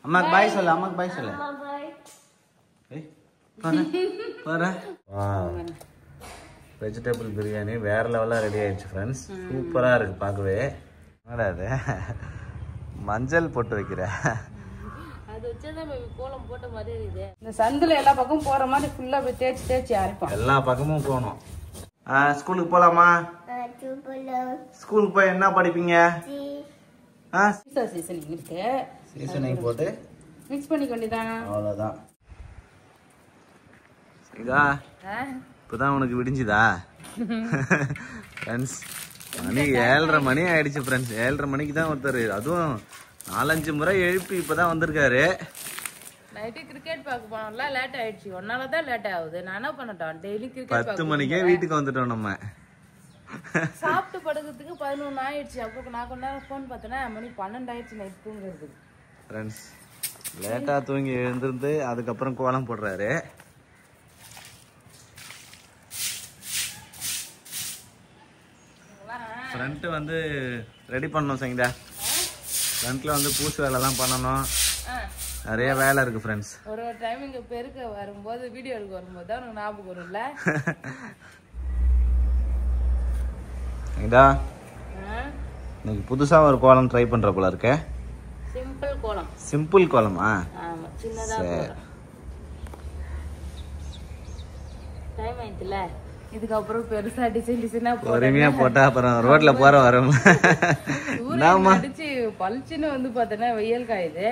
அம்மாக்கு பாய் சொல்லு, அம்மாக்கு பாய் சொல்லு. வெஜிடபிள் பிரியாணி வேற லெவலா ரெடி ஆயிடுச்சு ஃப்ரெண்ட்ஸ். சூப்பரா இருக்கு பார்க்கவே. என்னடா அது மஞ்சள் போட்டு வைக்கிற? அது வச்சதா கோலம் போட்ட மாதிரி இருக்கு. இந்த சந்துல எல்லா பக்கமும் போற மாதிரி ஃபுல்லா போய் தேய்ச்சி தேய்ச்சி அரைப்போம். எல்லா பக்கமும் போகணும். ஸ்கூலுக்கு போலாமா? ஸ்கூலுக்கு போய் என்ன படிப்பீங்க? சீசனிங் இருக்கு. சீசனிங் போட்டு மிக்ஸ் பண்ணி கொண்டிதான். அவ்வளவுதான். இதா இப்பதான் உனக்கு விடிஞ்சுதா? ஃப்ரெண்ட்ஸ் மணி 7:30 மணி ஆயிடுச்சு ஃப்ரெண்ட்ஸ். 7:30 மணிக்கு தான் ஒருத்தர், அதுவும் 4-5 முறை எழுப்பி இப்பதான் வந்திருக்காரு. நைட்டு கிரிக்கெட் பார்க்க போனோம்ல, லேட் ஆயிடுச்சு. ஒன்னாலதான் லேட் ஆகுது. நான் என்ன பண்ணட்டோம், டெய்லி கிரிக்கெட் 10 மணிக்கே வீட்டுக்கு வந்துட்டோம். நம்ம சாப்பிட்டு படுக்கிறதுக்கு 11 ஆயிடுச்சு. அப்போ நான் கொஞ்ச நேரம் ஃபோன் பார்த்தேன்னா மணி 12 ஆயிடுச்சு நைட் தூங்குறதுக்கு. ஃப்ரெண்ட்ஸ் லேட்டா தூங்கி எழுந்திருந்து அதுக்கப்புறம் கோலம் போடுறாரு. ஃப்ரண்ட் வந்து ரெடி பண்ணணும் சங்கீதா. ஃப்ரண்ட்ல வந்து பூசு வேலைலாம் பண்ணணும். நிறைய வேலை இருக்கு ஃப்ரெண்ட்ஸ். ஒரு டைம் இங்க பெருக்க வரும்போது, வீடியோ எடுக்க வரும்போது தான் உனக்கு ஞாபகம் வரும்ல. சங்கீதா இன்னைக்கு புதுசா ஒரு கோலம் ட்ரை பண்ற போல இருக்கே. சிம்பிள் கோலம். சிம்பிள் கோலமா? ஆமா, சின்னதா கோலம். டைம் ஆயிடுச்சுல, இதுக்கப்புறம் பெருசா டிசைனா பொறுமையா போட்டா அப்புறம் ரோட்ல போற வரும். அடிச்சு பளிச்சுன்னு வந்து பாத்தீங்கன்னா வெயில் காயுது.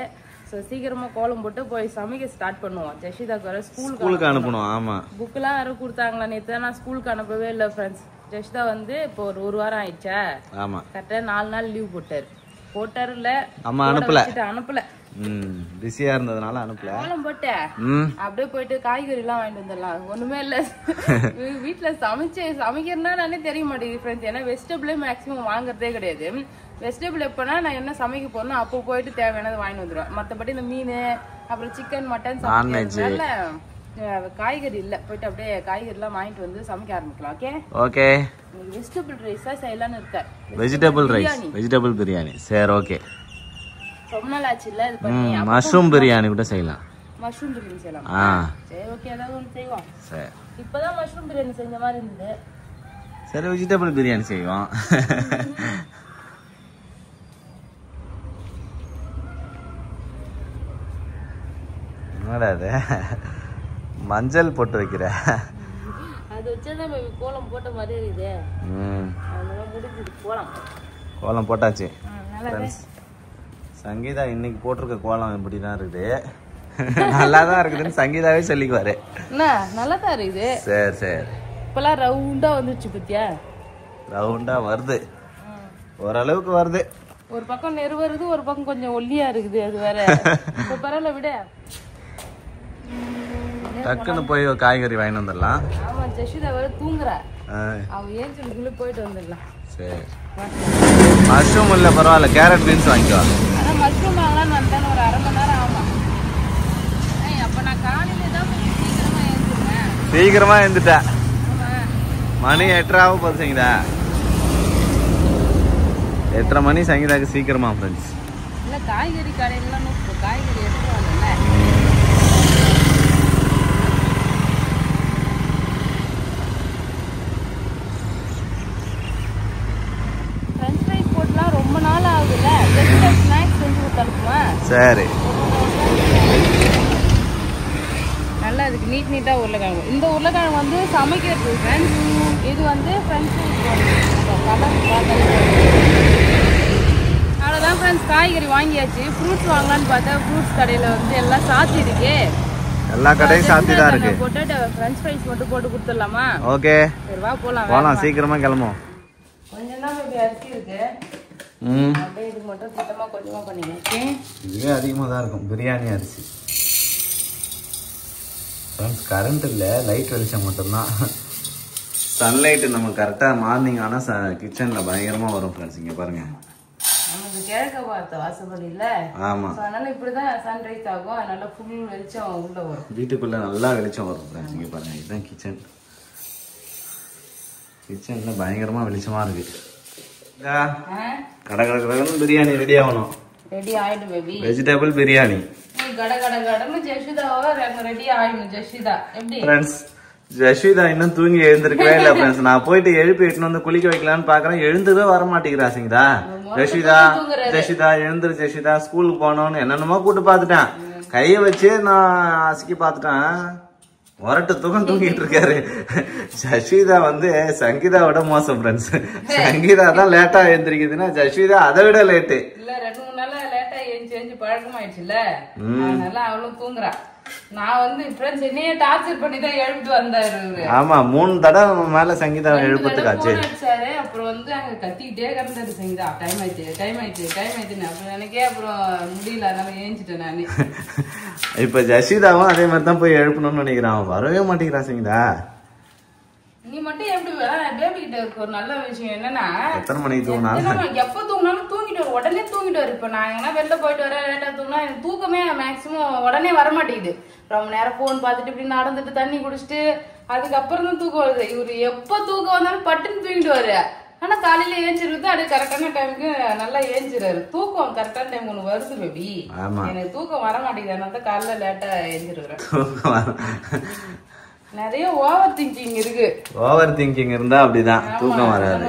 சோ சீக்கிரமா கோலம் போட்டு போய் சமைக்க ஸ்டார்ட் பண்ணுவோம். ஜெஷிதாக்கு வர ஸ்கூலுக்கு அனுப்பணும். ஆமா, புக்கெல்லாம் யாரும் கொடுத்தாங்களா நேத்து? நான் ஸ்கூலுக்கு அனுப்பவே இல்லை ஃப்ரெண்ட்ஸ். ஜெஷிதா வந்து இப்போ ஒரு வாரம் ஆயிடுச்சா. ஆமா, கரெக்டா 4 நாள் லீவ் போட்டாரு இல்ல. அம்மா அனுப்பல. பிஸியா இருந்ததுனால அனுப்பல. கோலம் போட்டேன். அப்படியே போயிட்டு காய்கறி எல்லாம் வாங்கிட்டு வந்துடலாம். ஒண்ணுமே இல்ல, வீட்டுல சமைக்கிறதுனா நானே தெரிய மாட்டேங்குது ஃப்ரெண்ட்ஸ். ஏன்னா வெஜிடபிளே மேக்சிமம் வாங்குறதே கிடையாது. வெஜிடபிள் எப்பனா நான் என்ன சமைக்க போறேன்னா அப்போ போயிட்டு தேவையானது வாங்கிட்டு வந்துடுவேன். மத்தபடி இந்த மீன் அப்புறம் சிக்கன் மட்டன் சமைக்கிறதுனால காய்கறி இல்ல. போயிட்டு அப்படியே காய்கறி எல்லாம் வாங்கிட்டு வந்து சமைக்க ஆரம்பிக்கலாம். Okay okay. வெஜிடபிள் ரைஸா செய்யலாம்னு இருக்கேன். வெஜிடபிள் பிரியாணி. சரி ஓகே. ரொம்ப நாள் ஆச்சு இல்ல இது பண்ணி. மஷ்ரூம் பிரியாணி கூட செய்யலாம். மஷ்ரூம் பிரியாணி செய்யலாம். சரி ஓகே, ஏதாவது ஒன்று செய்வோம். சரி, இப்பதான் மஷ்ரூம் பிரியாணி செஞ்ச மாதிரி இருந்தது. சரி வெஜிடபிள் பிரியாணி செய்வோம். மஞ்சள் போட்டு வைக்கிற? அது வச்சதான் கோலம் போட்ட மாதிரி இருக்குது. கோலம் போட்டாச்சு. சங்கீதா இன்னைக்கு போட்டிருக்க கோலம் இப்படிதான் இருக்குது. நல்லாதான் இருக்குதுன்னு சங்கீதாவே சொல்லிக்குவாரு. நல்லாதான் இருக்குது. சரி சரி. இப்பெல்லாம் ரவுண்டா வந்துருச்சு பத்தியா? ரவுண்டா வருது, ஓரளவுக்கு வருது. ஒரு பக்கம் நெரு வருது, ஒரு பக்கம் கொஞ்சம் ஒல்லியா இருக்குது. அது வேற. இப்ப பரவாயில்ல விட. டக்குன்னு போய் காய்கறி வாங்கிட்டு வந்துடலாம். ஆமா, ஜெஷிதா வேற தூங்குறா. அவ ஏன் சொல்லிக்குள்ள போயிட்டு வந்துடலாம். சரி. மஷ்ரூம் இல்ல பரவாயில்ல, கேரட் பீன்ஸ் வாங்கிக்கோ. ஆனா மஷ்ரூம் வாங்கலாம்னு வந்தேன். ஒரு 1/2 மணி நேரம் ஆகும். அப்ப நான் காலையில தான் சீக்கிரமா எழுந்துட்டேன். சீக்கிரமா எழுந்துட்டேன். மணி 8:30 ஆக போகுது சங்கீதா. 8:30 மணி சங்கீதாக்கு சீக்கிரமா ஃப்ரெண்ட்ஸ். இல்ல காய்கறி கடையில காய்கறி எடுத்து வரல. ரொம்ப நாள் ஆகுதுல்ல, ஸ்நாக்ஸ் செஞ்சு கொடுத்தனுப்புமா? சரி. நல்லா இருக்கு, நீட்டா உருளைக்கிழங்கு. இந்த உருளைக்கிழங்கு வந்து சமைக்கிறது ஃப்ரெண்ட்ஸ். இது வந்து ஃப்ரெண்ட்ஸ் அவ்வளோதான் ஃப்ரெண்ட்ஸ். காய்கறி வாங்கியாச்சு. ஃப்ரூட்ஸ் வாங்கலான்னு பார்த்தா ஃப்ரூட்ஸ் கடையில் வந்து எல்லாம் சாத்தி இருக்கு. எல்லா கடையும் சாத்தி தான் இருக்கு. போட்டு ஃப்ரெஞ்ச் ஃப்ரைஸ் மட்டும் போட்டு கொடுத்துடலாமா? ஓகே சரி வா போலாம். சீக்கிரமா கிளம்புவோம். கொஞ்சம் தான் அரிசி இருக்கு. இதுக்கு மட்டும் சுத்தமா கொஞ்சமா பண்ணிக்கிறேன். இதுவே அதிகமாக தான் இருக்கும் பிரியாணி அரிசி. கரண்ட் இல்லை, லைட் வெளிச்சம் மட்டும்தான். சன்லைட் நம்ம கரெக்டாக மார்னிங் ஆனால் கிச்சனில் பயங்கரமாக வரும் ஃப்ரெண்ட்ஸ். இங்கே பாருங்க, நமக்கு கிழக்க பார்த்த வாசப்படி இல்லை. ஆமாம், அதனால இப்படிதான் சன்ரைஸ் ஆகும். அதனால ஃபுல் வெளிச்சம் உள்ள வரும். வீட்டுக்குள்ள நல்லா வெளிச்சம் வரும் ஃப்ரெண்ட்ஸ். இங்கே பாருங்க, இதுதான் கிச்சன். கிச்சன்ல பயங்கரமா வெளிச்சமா இருக்கு. கடை பிரியாணி ரெடி ஆகணும். ரெடி ஆயிடும் பேபி. வெஜிடபிள் பிரியாணி. கட கட கடன்னு ஜெஷிதாவா ரெடி ஆயிடும். ஜெஷிதா எப்படி ஃப்ரெண்ட்ஸ், ஜெஷிதா இன்னும் தூங்கி எழுந்திருக்கவே இல்ல ஃப்ரெண்ட்ஸ். நான் போயிட்டு எழுப்பி இட்டுன்னு வந்து குளிக்க வைக்கலான்னு பாக்குறேன், எழுந்துவே வர மாட்டேங்கிறா சிங்கதா. ஜெஷிதா எழுந்துரு, ஜெஷிதா ஸ்கூலுக்கு போனோம்னு என்னென்னமோ கூட்டு பாத்துட்டேன். கைய வச்சு நான் அசிக்கி பாத்துட்டேன், ஒரட்டு தூக்கம் தூங்கிட்டு இருக்காரு. ஜஷிதா வந்து சங்கீதாவோட மோசம் ஃப்ரெண்ட்ஸ். சங்கீதா தான் லேட்டா எழுந்திருக்குதுன்னா ஜஷிதா அதை விட லேட்டு. இல்ல 2-3 நாளா லேட்டா எழுந்து பழக்கமாயிடுச்சுல்ல, அதனால அவளும் தூங்குறா. நான் வந்து ஃப்ரெண்ட்ஸ் என்னையே டார்ச்சர் பண்ணி தான் எழுப்பிட்டு வந்தாரு. ஆமா 3 தடவை மேல சங்கீதா எழுப்பத்துக்காச்சு. அப்புறம் வந்து அங்க கத்திக்கிட்டே கிடந்தாரு சங்கீதா, டைம் ஆயிடுச்சு டைம் ஆயிடுச்சு டைம் ஆயிடுச்சுன்னு. அப்புறம் எனக்கே அப்புறம் முடியல, அதனால ஏஞ்சிட்டேன் நானு. இப்ப ஜஷிதாவும் அதே மாதிரி தான் போய் எழுப்பணும்னு நினைக்கிறான், வரவே மாட்டேங்கிறான் சங்கீதா. நீ மட்டும் எப்படி பேபி கிட்ட இருக்க ஒரு நல்ல விஷயம் என்னன்னா, எத்தனை மணிக்கு தூங்கினாலும் எப்ப தூங்கினாலும் தூங்கிட்டு வரும், உடனே தூங்கிட்டு வரும். இப்ப நான் எங்கன்னா வெளில போயிட்டு வரேன் லேட்டா தூங்கினா எனக்கு தூக்கமே மேக்சிமம் உடனே வரமாட்டேங்குது. ரொம்ப நேரம் போன் பார்த்துட்டு இப்படி நடந்துட்டு தண்ணி குடிச்சிட்டு அதுக்கப்புறம் தான் தூக்கம் வருது. இவரு எப்ப தூக்கம் வந்தாலும் பட்டுன்னு தூங்கிட்டு வரு. ஆனா காலையில ஏஞ்சிருது, அப்படியே கரெக்டான டைமுக்கு நல்லா ஏஞ்சிராரு. தூக்கம் கரெக்டான டைம் ஒண்ணு வருது பேபி, எனக்கு தூக்கம் வர மாட்டேங்குது, அதனால தான் காலைல லேட்டா ஏஞ்சிருக்கிறேன். நிறைய ஓவர் திங்கிங் இருக்கு. ஓவர் திங்கிங் இருந்தா அப்படிதான் தூக்கம் வராது.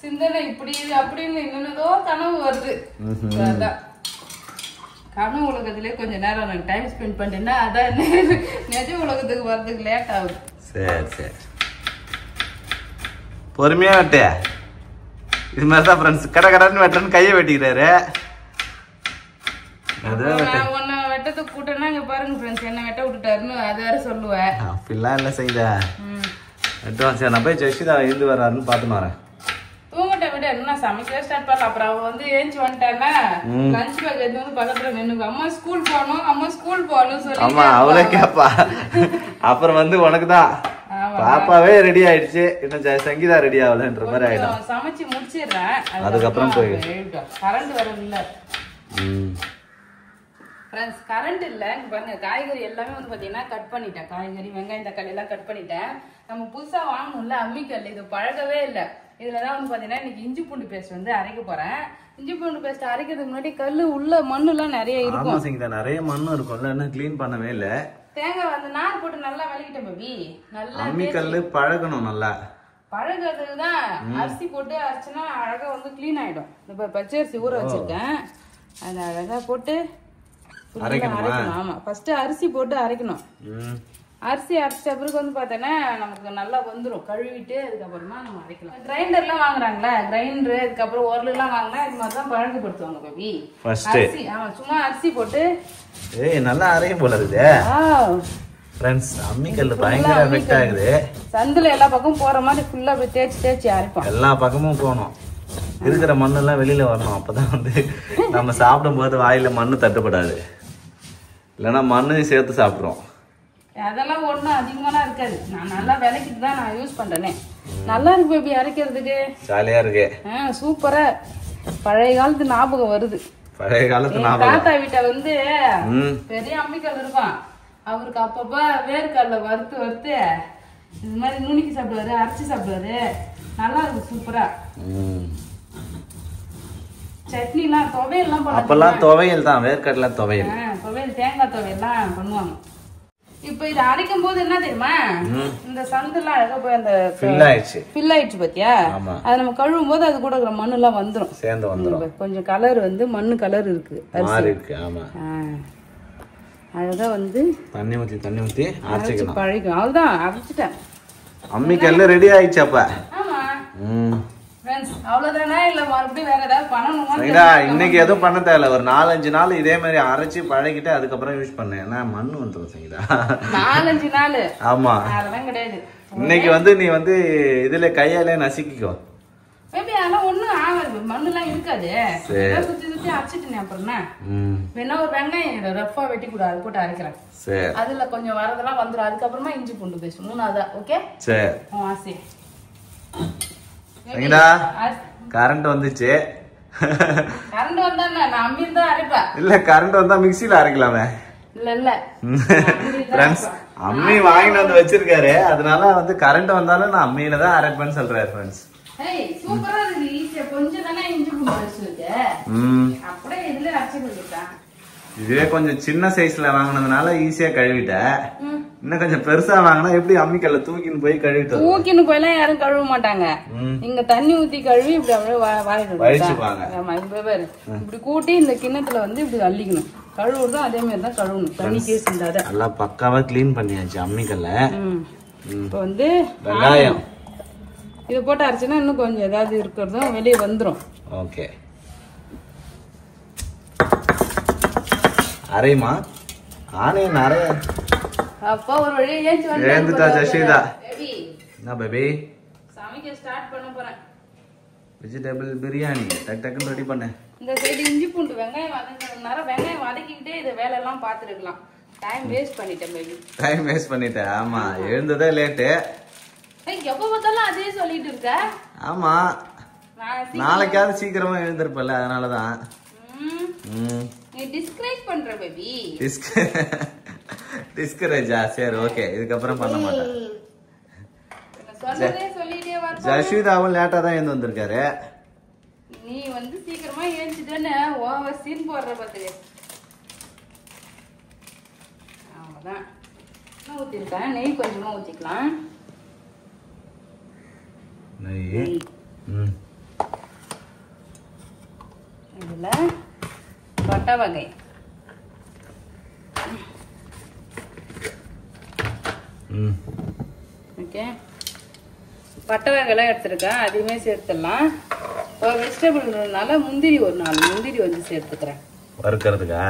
சிந்தனை இப்படி அப்படின்னு என்னன்னதோ கனவு வருது. அதான் கனவு உலகத்திலே கொஞ்ச நேரம் நான் டைம் ஸ்பெண்ட் பண்ணிட்டேன்னா அதான் நிஜ உலகத்துக்கு வர்றதுக்கு லேட் ஆகுது. சரி சரி, பொறுமையா வெட்டு. இது மாதிரிதான் ஃப்ரெண்ட்ஸ், கடை கடைன்னு வெட்டன்னு கையை வெட்டிக்கிறாரு. உன்னை வெட்டத்துக்கு கூட்டனா இங்க பாருங்க ஃப்ரெண்ட்ஸ், என்ன வெட்ட விட்டுட்டாருன்னு அது வேற சொல்லுவேன். அப்படிலாம் இல்ல செய்த வெட்டுவான். சரி நான் போய் ஜெஷிதா எழுந்து வர்றாருன்னு பாத்துன்னு வரேன். தூங்கிட்ட விட என்ன சமைக்கவே ஸ்டார்ட் பண்ணல. அப்புறம் அவன் வந்து ஏஞ்சி வந்துட்டான்னா லஞ்ச் பேக் எடுத்து வந்து பக்கத்துல நின்று அம்மா ஸ்கூல் போகணும் அம்மா ஸ்கூல் போகணும் சொல்லி. ஆமா அவளே கேப்பா. அப்புறம் வந்து உனக்குதான் பாப்பாவே ரெடி ஆயிடுச்சு, இன்னும் சங்கீதா ரெடி ஆகலன்ற மாதிரி ஆயிடும். சமைச்சு முடிச்சிடுறேன், அதுக்கப்புறம் போய் கரண்ட் வர இல்ல ஃப்ரெண்ட்ஸ், கரண்ட் இல்ல. பாருங்க காய்கறி எல்லாமே வந்து பாத்தீங்கன்னா கட் பண்ணிட்டேன். காய்கறி வெங்காயம் தக்காளி எல்லாம் கட் பண்ணிட்டேன். நம்ம புதுசா வாங்கணும்ல அம்மிக்கல், இது பழகவே இல்லை. இதுலதான் வந்து பாத்தீங்கன்னா இன்னைக்கு இஞ்சி பூண்டு பேஸ்ட் வந்து அரைக்க போறேன். இஞ்சி பூண்டு பேஸ்ட் அரைக்கிறதுக்கு முன்னாடி கல்லு உள்ள மண்ணு எல்லாம் நிறைய இருக்கும். நிறைய மண்ணு இருக்கும்ல, இன்னும் கிளீன் பண்ணவே இல்ல. தேங்காய் வந்து நார் போட்டு நல்லா வலிக்கிட்டேன் பேபி. நல்லா அம்மிக்கல்லு பழகணும், நல்லா பழகிறதுதான். அரிசி போட்டு அரைச்சுன்னா அழகா வந்து கிளீன் ஆயிடும். இப்ப பச்சை அரிசி ஊற வச்சிருக்கேன், அதை அழகா போட்டு அரைக்கணும். ஆமா ஃபர்ஸ்ட் அரிசி போட்டு அரைக்கணும். அரிசி அரைச்ச பிறகு வந்து பார்த்தோன்னா நமக்கு நல்லா வந்துடும். கழுவிட்டு அதுக்கப்புறமா நம்ம அரைக்கலாம். கிரைண்டர்லாம் வாங்குறாங்களா, கிரைண்டரு அதுக்கப்புறம் உரலாம் வாங்கினா இது மாதிரி தான் பழக்கப்படுத்துவாங்க பேபி. அரிசி சும்மா அரிசி போட்டு நல்லா அரையும் போல இருக்குது ஃப்ரெண்ட்ஸ். அம்மிக்கல்ல பயங்கர எஃபெக்ட் ஆகுது. சந்தில எல்லா பக்கமும் போற மாதிரி ஃபுல்லா அப்படியே தேய்ச்சி தேய்ச்சி அரைப்போம். எல்லா பக்கமும் போகணும், இருக்கிற மண்ணெல்லாம் வெளியில வரணும். அப்பதான் வந்து நம்ம சாப்பிடும் போது வாயில மண்ணு தட்டுப்படாது, இல்லைன்னா மண்ணையும் சேர்த்து சாப்பிடுறோம். அதெல்லாம் ஒண்ணும் அதிகமாலாம் இருக்காது. நான் நல்லா விலைக்கிட்டு தான் நான் யூஸ் பண்றேனே. நல்லா இருக்கு பேபி, அரைக்கிறதுக்கு ஜாலியா இருக்கு. சூப்பரா பழைய காலத்து ஞாபகம் வருது. பழைய காலத்து ஞாபகம். தாத்தா வீட்டை வந்து பெரிய அம்மிக்கல் இருக்கும். அவருக்கு அப்பப்ப வேர்க்கடல வறுத்து வறுத்து இது மாதிரி நுணுக்கி சாப்பிடுவாரு, அரைச்சி சாப்பிடுவாரு. நல்லா இருக்கு சூப்பரா. சட்னி எல்லாம் துவையெல்லாம் அப்பெல்லாம் துவையல் தான், வேர்க்கடலை துவையல், துவையல் தேங்காய் துவையெல்லாம் பண்ணுவாங்க. இப்ப இது அரைக்கும் போது என்ன தெரியுமா, இந்த சந்தெல்லாம் அழகா போய் அந்த ஃபில் ஆயிடுச்சு பாத்தியா, அது நம்ம கழுவும் போது அது கூட இருக்கிற மண்ணு எல்லாம் வந்துரும், சேர்ந்து வந்துரும். கொஞ்சம் கலர் வந்து மண்ணு கலர் இருக்கு, அழகா வந்து தண்ணி ஊத்தி அரைச்சிக்கணும். பழகும் அவ்வளவுதான், அரைச்சிட்டேன். அம்மிக்கல்ல ரெடி ஆயிடுச்சு அப்ப. ஆமா அவ்வளவுதானே, இல்ல மறுபடியும் வேற ஏதாவது பண்ணணுமா? இன்னைக்கு எதுவும் பண்ண தேவையில்ல, ஒரு 4-5 நாள் இதே மாதிரி அரைச்சு பழகிட்டு அதுக்கப்புறம் யூஸ் பண்ணேன். ஏன்னா மண்ணு வந்துடும் சங்கீதா. 4-5 நாள்? ஆமா, அதெல்லாம் கிடையாது. இன்னைக்கு வந்து நீ வந்து இதுல கையாலே நசுக்கிக்கோ. மேபி அதெல்லாம் ஒண்ணும் ஆகாது, மண்ணுலாம் இருக்காது. சுத்தி சுத்தி அரைச்சிட்டு அப்புறம் வேணா ஒரு வெங்காயம் ரஃபா வெட்டி கூட அது போட்டு அரைக்கிறேன். அதுல கொஞ்சம் வரதெல்லாம் வந்துடும். அதுக்கப்புறமா இஞ்சி பூண்டு பேஸ்ட் 3ஆவதா. ஓகே சரி. ஆசை கரண்ட் வந்துச்சு. கரண்ட் வந்தா நான் அம்மியில தான் அரைப்பேன். இல்ல கரண்ட் வந்தா மிக்ஸில அரைக்கலாமே. இல்ல ஃப்ரெண்ட்ஸ், அம்மி வாங்கிட்டு வந்து வச்சிருக்காரு, அதனால வந்து கரண்ட் வந்தாலும் நான் அம்மியில தான் அரைப்பேன்னு சொல்றாரு ஃப்ரெண்ட்ஸ். ஏய் சூப்பரா இருக்கு, ஈஸியா கொஞ்சம் தானே இஞ்சி பூண்டு பேஸ்ட் இருக்கு. அப்படியே இதுல அரைச்சு பண்ணிட்டேன். இதுவே கொஞ்சம் சின்ன சைஸ்ல வாங்கினதுனால ஈஸியா கழுவிட்டேன். இன்னும் கொஞ்சம் பெருசா வாங்கினா எப்படி அம்மிக்கல்ல தூக்கின்னு போய் கழுவிட்டு தூக்கின்னு போயெல்லாம் யாரும் கழுவ மாட்டாங்க. இங்க தண்ணி ஊத்தி கழுவி இப்படி அப்படியே வழிச்சுப்பாங்க. ஆமா இப்ப பேரு இப்படி கூட்டி இந்த கிண்ணத்துல வந்து இப்படி அள்ளிக்கணும். கழுவுறதும் அதே மாதிரி தான் கழுவணும். தண்ணி கேஸ் இல்லாத நல்லா பக்காவா கிளீன் பண்ணியாச்சு அம்மிக்கல்ல. இப்ப வந்து வெங்காயம் இதை போட்டு அரைச்சுன்னா இன்னும் கொஞ்சம் ஏதாவது இருக்கிறதும் வெளியே வந்துரும். ஓகே அரைமா ஆனியன் அரை. அப்பா ஒரு வழி ஏந்துட்டா ஜஷீதா. என்ன பேபி சமைக்க ஸ்டார்ட் பண்ண போறேன். வெஜிடபிள் பிரியாணி டக் டக்குன்னு ரெடி பண்ணேன். இந்த சைடு இஞ்சி பூண்டு வெங்காயம் வதங்கினால வெங்காயம் வதக்கிக்கிட்டே இந்த வேலை எல்லாம் பாத்துருக்கலாம். டைம் வேஸ்ட் பண்ணிட்டேன் பேபி. டைம் வேஸ்ட் பண்ணிட்டேன். ஆமா எழுந்ததே லேட்டு. எப்ப பார்த்தாலும் அதே சொல்லிட்டு இருக்க. ஆமா நாளைக்காவது சீக்கிரமா எழுந்திருப்பல அதனாலதான். நீ டிஸ்கரேஜ் பண்ற பேபி. டிஸ்கரேஜா? சரி ஓகே இதுக்கப்புறம் பண்ண மாட்டேன். சொன்னதே சொல்லிட்டே வர. ஜஷீதாவும் லேட்டா தான் எழுந்து வந்திருக்காரு. நீ வந்து சீக்கிரமா எழுந்துட்டேன்னு ஓவர் சீன் போடுற பாத்துக்க. அவ்வளவுதான். ஊத்திருக்கேன். நெய் கொஞ்சமா ஊத்திக்கலாம். நெய் இதுல பட்டை வகை ஓகே பட்டை வகைலாம் எடுத்துருக்கேன். அதுவுமே சேர்த்துடலாம். வெஜிடபிள்னால முந்திரி ஒரு 4 முந்திரி வந்து சேர்த்துக்கிறேன். வறுக்கிறதுக்கா?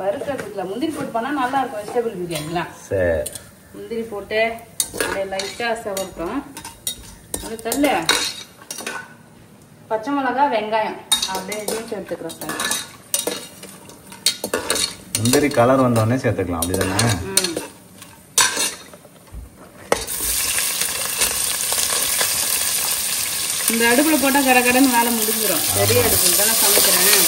வறுக்கிறதுக்குல முந்திரி போட்டு பண்ணா நல்லா இருக்கும் வெஜிடபிள் பிரியாணிலாம். சரி முந்திரி போட்டு அப்படியே லைட்டா சவர்க்கும். அது தரல பச்சை மிளகா வெங்காயம் அப்படியே இதையும் சேர்த்துக்கிறோம் சார். முந்திரி கலர் வந்தோடனே சேர்த்துக்கலாம் அப்படிதானே? இந்த அடுப்புல போட்டா கடகடன்னு வேலை முடிஞ்சிடும். பெரிய அடுப்பு தானே சமைக்கிறேன்.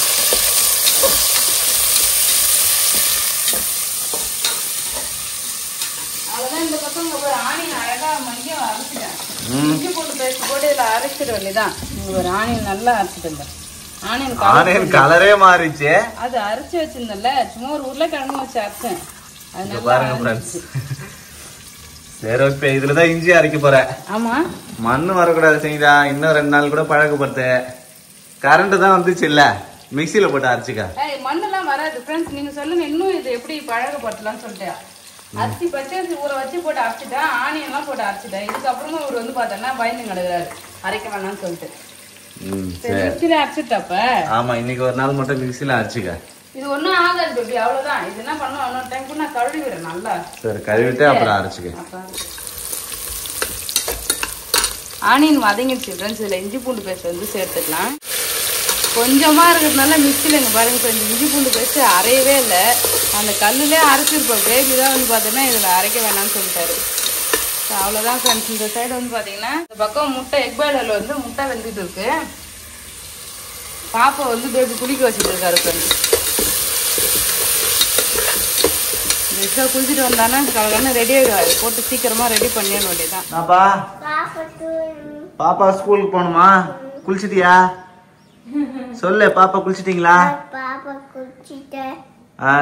அவ்வளவுதான். இந்த பக்கம் ஒரு ஆனியன் அழகா மையம் அரைச்சிட்டேன். இஞ்சி பூண்டு பேஸ்ட் போட்டு இதுல அரைச்சிட வேண்டியதான். ஒரு ஆனியன் நல்லா அரைச்சிட்டு ஆனியன் கலரே மாறிச்சு. அது அரைச்சு வச்சிருந்தல சும்மா ஒரு உருளைக்கிழங்கு வச்சு அரைச்சேன். சரி ஓகே இதுலதான் இஞ்சி அரைக்க போறேன். ஆமா மண்ணு வரக்கூடாது செய்தா. இன்னும் 2 நாள் கூட பழக்கப்படுத்து. கரண்ட் தான் வந்துச்சு இல்ல மிக்சியில போட்டு அரைச்சிக்க. மண்ணெல்லாம் வராது ஃப்ரெண்ட்ஸ். நீங்க சொல்லுங்க இன்னும் இது எப்படி பழகப்படுத்தலாம்னு சொல்லிட்டு அரிசி பச்சரிசி ஊற வச்சு போட்டு அரைச்சிட்டேன். ஆனியன் எல்லாம் போட்டு அரைச்சிட்டேன். இதுக்கப்புறமா அவர் வந்து பார்த்தோன்னா பயந்து கிடக்குறாரு அரைக்க வேணாம்னு சொல்லிட்டு. மிக்சியில அரைச்சிட்டப்ப ஆமா இன்னைக்கு ஒரு நாள் மட்டும் மிக்சியில அரைச்சிக்க. இது ஒண்ணும் ஆகாது பேபி. அவ்வளவுதான். இது என்ன பண்ணுவோம் இன்னொரு டைம் கூட நான் கழுவி விடுறேன் நல்லா. சரி கழுவிட்டு அப்புறம் அரைச்சிக்க. ஆனியன் வதங்கிடுச்சு ஃப்ரெண்ட்ஸ். இதுல இஞ்சி பூண்டு பேஸ்ட் வந்து சேர்த்துக்கலாம். கொஞ்சமா இருக்கிறதுனால மிக்சியில இங்க பாருங்க கொஞ்சம் இஞ்சி பூண்டு பேஸ்ட் அரையவே இல்லை. அந்த கல்லுலேயே அரைச்சிருப்போம். பேபி தான் வந்து பார்த்தீங்கன்னா இதுல அரைக்க வேணாம்னு சொல்லிட்டாரு. அவ்வளோதான் ஃப்ரெண்ட்ஸ். இந்த சைடு வந்து பார்த்தீங்கன்னா இந்த பக்கம் முட்டை எக் பாய்லரில் வந்து முட்டை வெந்துட்டு இருக்கு. பாப்பா வந்து பேபி குளிக்க வச்சுட்டு இருக்காரு ஃப்ரெண்ட்ஸ். பெருசாக குளிச்சுட்டு வந்தானா கலகன்னு ரெடி ஆகிடுவாரு. போட்டு சீக்கிரமா ரெடி பண்ணிட வேண்டியதான். பாப்பா ஸ்கூலுக்கு போகணுமா? குளிச்சிட்டியா? சொல்லு பாப்பா குளிச்சிட்டீங்களா?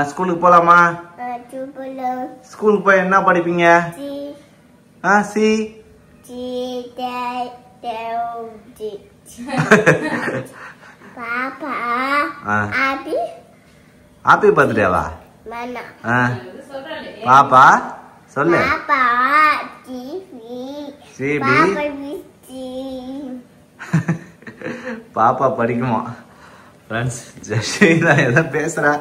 ஸ்கூலுக்கு போலாமா? ஸ்கூலுக்கு போய் என்ன படிப்பீங்க? சி ஹாப்பி பர்த்டேவா? பாப்பா சொல்லு. பாப்பா படிக்குமா? ஃப்ரெண்ட்ஸ் ஜஷீதா எதை பேசுறா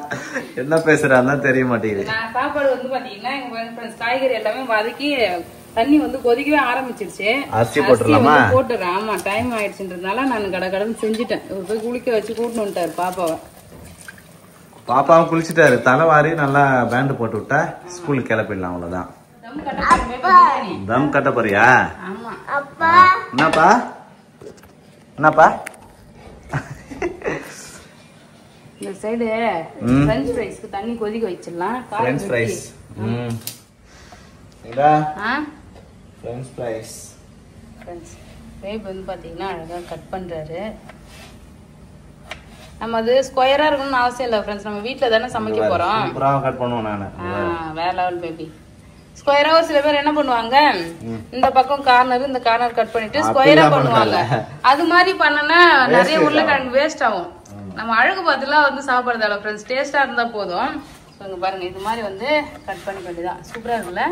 என்ன பேசுறான்னு தெரிய மாட்டேங்குது. சாப்பாடு வந்து பாத்தீங்கன்னா எங்க காய்கறி எல்லாமே வதக்கி தண்ணி வந்து கொதிக்கவே ஆரம்பிச்சிருச்சு. அரிசி போட்டுடலாமா? போட்டுறேன். ஆமா டைம் ஆயிடுச்சுன்றதுனால நான் கடகடன்னு செஞ்சுட்டேன். போய் குளிக்க வச்சு கூட்டின்னு வந்துட்டாரு பாப்பாவை. பாப்பாவும் குளிச்சுட்டாரு. தலைவாரி நல்லா பேண்ட் போட்டு விட்டா ஸ்கூலுக்கு கிளப்பிடலாம். அவ்வளவுதான். தம் கட்ட போறியா? என்னப்பா என்னப்பா? இந்த சைடு ஃப்ரெஞ்ச் ஃப்ரைஸ்க்கு தண்ணி கொதிக்க வச்சிடலாம். ஃப்ரெஞ்ச் ஃப்ரைஸ் இதா ஃப்ரெஞ்ச் ஃப்ரைஸ். ஃப்ரெண்ட்ஸ் பேபி வந்து பாத்தீங்கன்னா அழகா கட் பண்றாரு. நம்ம அது ஸ்கொயரா இருக்கணும்னு அவசியம் இல்லை ஃப்ரெண்ட்ஸ். நம்ம வீட்ல தானே சமைக்க போறோம். கட் பண்ணுவோம் நானு. வேற லெவல் பேபி. ஸ்கொயரா ஒரு சில பேர் என்ன பண்ணுவாங்க, இந்த பக்கம் கார்னர் இந்த கார்னர் கட் பண்ணிட்டு ஸ்கொயரா பண்ணுவாங்க. அது மாதிரி பண்ணனா நிறைய உருளைக்கிழங்கு வேஸ்ட் ஆகும். நம்ம அழகு பார்த்துலாம் வந்து சாப்பிடுறதால ஃப்ரெண்ட்ஸ், டேஸ்டா இருந்தா போதும். இங்க பாருங்க இது மாதிரி வந்து கட் பண்ணி வேண்டியதான். சூப்பரா இருக்குல்ல?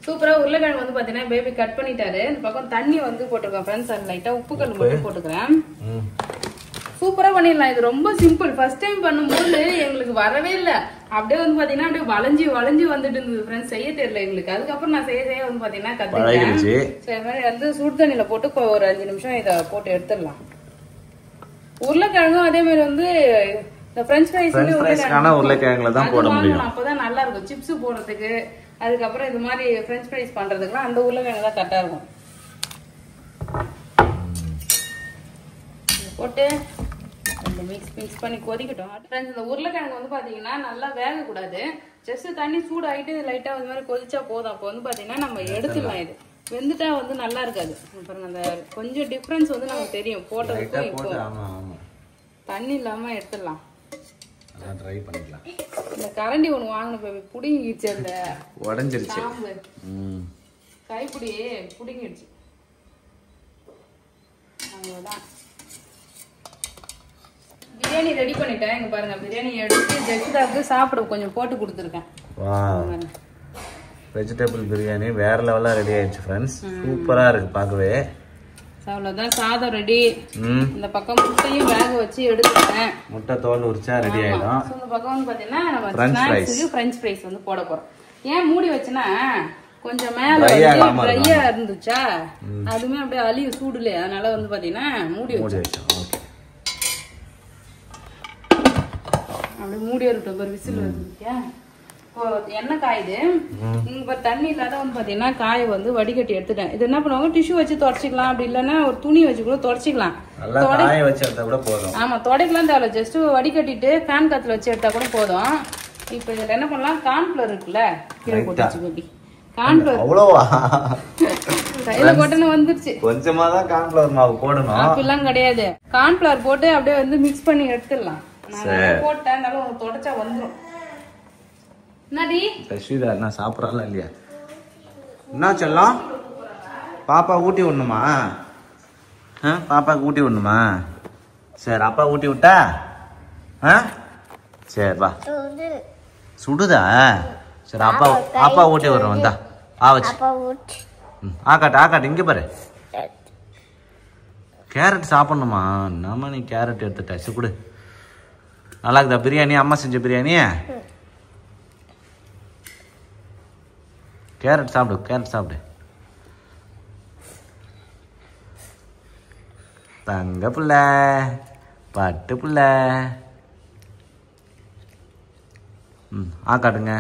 சூப்பரா உருளைக்கிழங்கு வந்து பாத்தீங்கன்னா பேபி கட் பண்ணிட்டாரு. இந்த பக்கம் தண்ணி வந்து போட்டுருக்கேன் ஃப்ரெண்ட்ஸ். அது லைட்டா உப்பு கல் மட்டும் போட்டுக்கிறேன். சூப்பரா பண்ணிடலாம். இது ரொம்ப சிம்பிள். ஃபர்ஸ்ட் டைம் பண்ணும்போது எங்களுக்கு வரவே இல்லை. அப்படியே வந்து பாத்தீங்கன்னா அப்படியே வளைஞ்சு வளைஞ்சு வந்துட்டு இருந்தது ஃப்ரெண்ட்ஸ். செய்ய தெரியல எங்களுக்கு. அதுக்கப்புறம் நான் செய்ய வந்து பாத்தீங்கன்னா கத்துக்கிட்டேன். சரி மாதிரி வந்து சுடு தண்ணியில போட்டு ஒரு 5 நிமிஷம் இதை போட்டு எடுத்துடலாம். உருளைக்கிழங்கும் அதே மாதிரி வந்து இந்த பிரெஞ்ச் ஃப்ரைஸ்க்கான உருளைக்கிழங்குல தான் போட முடியும். அப்பதான் நல்லா இருக்கும் சிப்ஸ் போடுறதுக்கு. அதுக்கப்புறம் இது மாதிரி பிரெஞ்ச் ஃப்ரைஸ் பண்றதுக்குலாம் அந்த உருளைக்கிழங்கு தான் கரெக்டா இருக்கும். போட்டு மிக்ஸ் பண்ணி கொதிக்கட்டும். ஃப்ரெண்ட்ஸ் இந்த உருளைக்கிழங்கு வந்து பாத்தீங்கன்னா நல்லா வேகக்கூடாது. ஜஸ்ட் தண்ணி சூடாயிட்டு லைட்டா இது மாதிரி கொதிச்சா போதும். அப்போ வந்து பாத்தீங்கன்னா நம்ம எடுத்துடலாம். இது வெந்துட்டா வந்து நல்லா இருக்காது. பாருங்க அந்த கொஞ்சம் டிஃபரன்ஸ் வந்து நமக்கு தெரியும் போட்டதுக்கும் இப்போ. தண்ணி இல்லாம எடுத்துடலாம். ட்ரை பண்ணிக்கலாம். இந்த கரண்டி ஒண்ணு வாங்கின பேபி புடிங்கிடுச்சு. அந்த உடைஞ்சிருச்சு. கைப்பிடி புடிங்கிடுச்சு. அவ்வளவுதான். பிரியாணி ரெடி பண்ணிட்டேன். இங்க பாருங்க பிரியாணி எடுத்து ஜெக்ஸாக்கு சாப்பிட கொஞ்சம் போட்டு கொடுத்துருக்கேன். வெஜிடபிள் பிரியாணி வேற லெவலா ரெடி ஆயிடுச்சு ஃப்ரெண்ட்ஸ். சூப்பரா இருக்கு பார்க்கவே. அவ்வளவுதான். சாதம் ரெடி. இந்த பக்கம் முட்டையும் வேக வச்சு எடுத்துட்டேன். முட்டை தோல் உரிச்சா ரெடி ஆயிடும். இந்த பக்கம் வந்து பாத்தீங்கன்னா நம்ம ஸ்நாக்ஸ்க்கு பிரெஞ்ச் ஃப்ரைஸ் வந்து போட போறோம். ஏன் மூடி வச்சனா கொஞ்சம் மேல ட்ரையா இருந்துச்சா, அதுமே அப்படியே அழிவு சூடுல. அதனால வந்து பாத்தீங்கன்னா மூடி வச்சோம். அப்படியே மூடி இருக்கட்டும். ஒரு விசில் வந்துருக்கியா? எண்ணெய் காயுது. இங்க தண்ணி இல்லாத வந்து பாத்தீங்கன்னா காய வந்து வடிகட்டி எடுத்துட்டேன். இது என்ன பண்ணுவாங்க, டிஷ்யூ வச்சு தொடச்சிக்கலாம். அப்படி இல்லைன்னா ஒரு துணி வச்சு கூட தொடச்சிக்கலாம். ஆமா தொடக்கலாம் தேவை. ஜஸ்ட் வடிகட்டிட்டு ஃபேன் காத்துல வச்சு எடுத்தா கூட போதும். இப்ப இதுல என்ன பண்ணலாம், கார்ன்ஃபிளவர் இருக்குல்ல, கீழே போட்டு வச்சு கார்ன்ஃபிளவர் அவ்வளவா கையில போட்டன வந்துருச்சு. கொஞ்சமா தான் கார்ன்ஃபிளவர் மாவு போடணும். அப்படிலாம் கிடையாது. கார்ன்ஃபிளவர் போட்டு அப்படியே வந்து மிக்ஸ் பண்ணி எடுத்துடலாம். நான் போட்டேன் நல்லா தொடச்சா வந்துரும். என்னடி ரஷீதா என்ன சாப்பிடறாளா இல்லையா? என்ன செல்லம், பாப்பா ஊட்டி விடணுமா? பாப்பாக்கு ஊட்டி விடணுமா? சரி அப்பா ஊட்டி விட்டா? சரி வா. சுடுதா? சரி அப்பா அப்பா ஊட்டி விடுறோம். வந்தா ஆச்சு. ஆக்காட்டு இங்க பாரு. கேரட் சாப்பிடணுமா? நம்ம நீ கேரட் எடுத்துட்ட. சுடு. நல்லா இருக்குதா பிரியாணி? அம்மா செஞ்ச பிரியாணி. கேரட் சாப்பிடு, கேரட் சாப்பிடு. தங்க புள்ள, பட்டு புள்ள. ஆக்காட்டுங்க.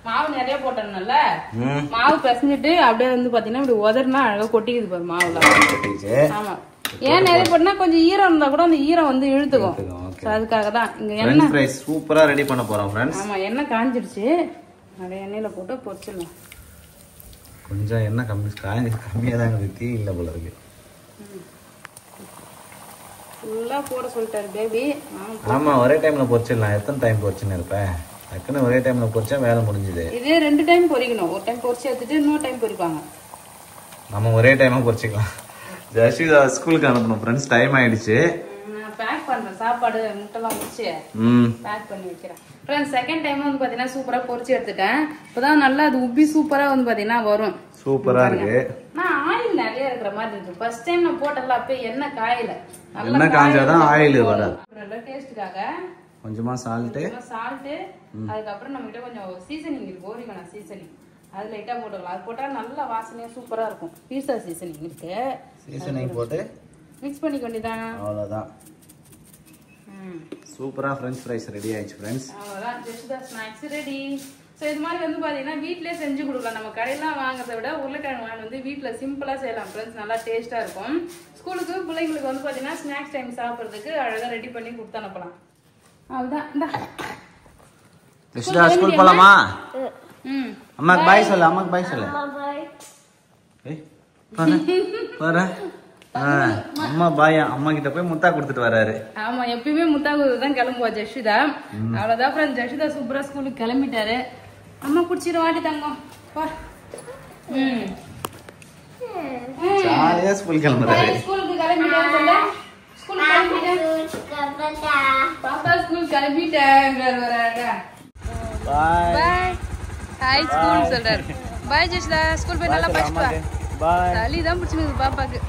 மாவு நிறைய போட்டோம்ல, மாவு பிசைஞ்சிட்டு அப்படியே வந்து பாத்தீங்கன்னா இப்படி உதறினா அழகா கொட்டிக்குது பாரு மாவுல. ஆமா, ஏன் நிறைய போட்டா கொஞ்சம் ஈரம் இருந்தா கூட அந்த ஈரம் வந்து இழுத்துக்கும். அதுக்காக தான் இங்க எண்ணெய் ஃப்ரை சூப்பரா ரெடி பண்ண போறோம் ஃப்ரெண்ட்ஸ். ஆமா எண்ணெய் காஞ்சிடுச்சு. அப்படியே எண்ணெயில போட்டு பொரிச்சிடலாம். கொஞ்சம் எண்ணெய் கம்மியா தான் இருக்கு, தீ இல்ல போல இருக்கு. ஃபுல்லா போட சொல்லிட்டாரு பேபி. ஆமா ஒரே டைம்ல பொரிச்சிடலாம். எத்தனை டைம் பொரிச்சுன்னு இருப்பேன்? டக்குன்னு ஒரே டைம்ல பொரிச்சா வேலை முடிஞ்சுது. இதே 2 டைம் பொரிக்கணும். ஒரு டைம் பொரிச்சு எடுத்துட்டு இன்னொரு டைம் பொரிப்பாங்க. நம்ம ஒரே டைமா பொரிச்சுக்கலாம். ஜெஷிதா ஸ்கூலுக்கு அனுப்பணும் ஃப்ரெண்ட்ஸ். டைம் ஆயிடுச்சு. நான் பேக் பண்றேன். சாப்பாடு முட்டைலாம் முடிச்சு பேக் பண்ணி வைக்கிறேன் ஃப்ரெண்ட்ஸ். செகண்ட் டைம் வந்து பாத்தீங்கன்னா சூப்பரா பொரிச்சு எடுத்துட்டேன். இப்பதான் நல்லா அது உப்பி சூப்பரா வந்து பாத்தீங்கன்னா வரும். சூப்பரா இருக்கு. நான் ஆயில் நிறைய இருக்கிற மாதிரி இருக்கு. ஃபர்ஸ்ட் டைம் நான் போட்டல அப்ப எண்ணெய் காயல. எண்ணெய் காஞ்சாதான் ஆயில் வராது. நல்ல டேஸ்ட்காக கொஞ்சமா சால்ட், அதுக்கப்புறம் நம்ம கிட்ட கொஞ்சம் சீசனிங் இருக்கு. ஓரிகனா சீசனிங் அது லைட்டா போட்டுக்கலாம். அது போட்டா நல்ல வாசனையா சூப்பரா இருக்கும். பீஸா சீசனிங் இருக்கு. சீசனிங் போட்டு மிக்ஸ் பண்ணி கொண்டிதான். அவ்வளவுதான். சூப்பரா ஃப்ரெஞ்ச் ஃப்ரைஸ் ரெடி ஆயிடுச்சு ஃப்ரெண்ட்ஸ். அவ்வளவுதான். Jeshitha snacks ready. சோ இது மாதிரி வந்து பாத்தீங்கன்னா வீட்லயே செஞ்சு கொடுக்கலாம். நம்ம கடையெல்லாம் வாங்குறதை விட உருளைக்கிழங்கு வாங்கி வந்து வீட்டுல சிம்பிளா செய்யலாம் ஃப்ரெண்ட்ஸ். நல்லா டேஸ்டா இருக்கும். ஸ்கூலுக்கு பிள்ளைங்களுக்கு வந்து பாத்தீங்கன்னா ஸ்நாக்ஸ் டைம் சாப்பிடுறதுக்கு அழகா ரெடி பண்ணி கொடுத்து அனுப்பலாம். அவ்வளவுதான். ஜெஷிதா ஸ்கூல் போலாமா? அம்மாக்கு பாய் சொல்லு, அம்மாக்கு பாய் சொல்லு. ஏய், பாரு. அம்மா பாயா, அம்மா கிட்ட போய் முத்தா கொடுத்துட்டு வராரு. ஆமா, எப்பயுமே முத்தா கொடுத்துதான் கிளம்புவா ஜஷிதா. அவ்வளவுதான் ஃப்ரெண்ட்ஸ், ஜஷிதா சூப்பரா ஸ்கூலுக்கு கிளம்பிட்டாரு. அம்மா குடிச்சிரு வாட்டி தங்கம். ஜாலியா ஸ்கூல் கிளம்புறாரு. ஸ்கூலுக்கு கிளம்பிட்டேன் சொல்லு. ஸ்கூலுக்கு கிளம்பிட்டேன். பாப்பா ஸ்கூல் கிளம்பிட்டேன். பாய் பாய். ஹாய் ஸ்கூல் சொல்றாரு. பாய் ஜஷிதா, ஸ்கூல் போய் நல்லா படிச்சுட்டு வா. பாய். சளி தான் பிடிச்சிருக்கு பாப்பாக்கு.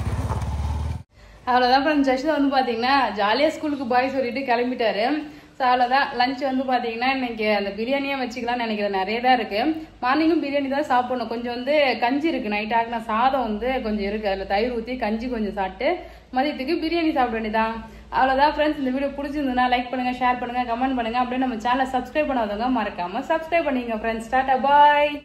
அவ்வளோதான் ஃப்ரெண்ட்ஸ், ஜஷிதா வந்து பார்த்தீங்கன்னா ஜாலியாக ஸ்கூலுக்கு பாய் சொல்லிட்டு கிளம்பிட்டாரு. ஸோ அவ்வளோதான். லஞ்ச் வந்து பார்த்தீங்கன்னா இன்னைக்கு அந்த பிரியாணியே வச்சுக்கலாம்னு நினைக்கிறேன். நிறைய தான் இருக்கு. மார்னிங்கும் பிரியாணி தான் சாப்பிடணும். கொஞ்சம் வந்து கஞ்சி இருக்கு, நைட் ஆகின சாதம் வந்து கொஞ்சம் இருக்கு. அதில் தயிர் ஊற்றி கஞ்சி கொஞ்சம் சாப்பிட்டு மதியத்துக்கு பிரியாணி சாப்பிட வேண்டியதான். அவ்வளோதான் ஃப்ரெண்ட்ஸ். இந்த வீடியோ பிடிச்சிருந்ததுன்னா லைக் பண்ணுங்க, ஷேர் பண்ணுங்க, கமெண்ட் பண்ணுங்க. அப்படியே நம்ம சேனலை சப்ஸ்கிரைப் பண்ணாதவங்க மறக்காம சப்ஸ்கிரைப் பண்ணிங்க ஃப்ரெண்ட்ஸ். டாடா பாய்.